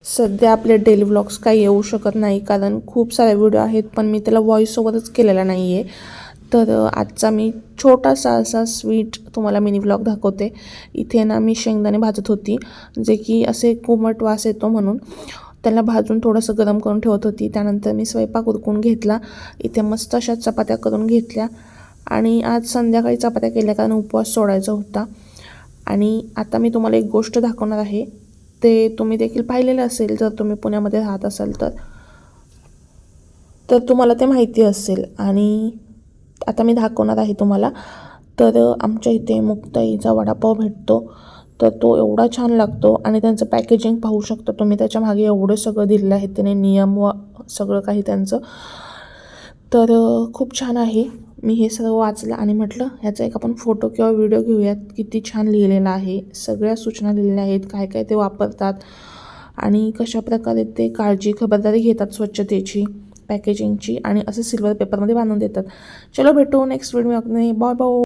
सध्या आपले daily vlogs काही येऊ शकत नाही कारण खूप सारे व्हिडिओ आहेत, पण मी त्याला व्हॉईसओव्हरच केलेला नाही आहे. तर आजचा मी छोटासा असा स्वीट तुम्हाला मिनी व्लॉग दाखवते. इथे ना मी शेंगदाणे भाजत होती, जे की असे कोमट वास येतो म्हणून त्याला भाजून थोडंसं गरम करून ठेवत होती. त्यानंतर मी स्वयंपाक उरकून घेतला. इथे मस्त अशा चपात्या करून घेतल्या आणि आज संध्याकाळी चपात्या केल्या कारण उपवास सोडायचा होता. आणि आता मी तुम्हाला एक गोष्ट दाखवणार आहे, ते तुम्ही देखील पाहिलेलं असेल जर तुम्ही पुण्यामध्ये राहत असाल तर तुम्हाला ते माहिती असेल. आणि आता मी दाखवणार आहे तुम्हाला. तर आमच्या इथे मुक्ताईचा वडापाव भेटतो, तर तो एवढा छान लागतो आणि त्यांचं पॅकेजिंग पाहू शकता तुम्ही. त्याच्या मागे एवढं सगळं दिलेलं आहे, त्याने नियम व सगळं काही त्यांचं. तर खूप छान आहे. मी हे सगळं वाचलं आणि म्हटलं ह्याचा एक आपण फोटो किंवा व्हिडिओ घेऊयात. किती छान लिहिलेलं आहे, सगळ्या सूचना दिलेल्या आहेत, काय काय ते वापरतात आणि कशाप्रकारे ते खबरदारी घेतात स्वच्छतेची, पॅकेजिंगची, आणि असं सिल्वर पेपरमध्ये बांधून देतात. चलो भेटू नेक्स्ट व्हिडिओ. Bye bye.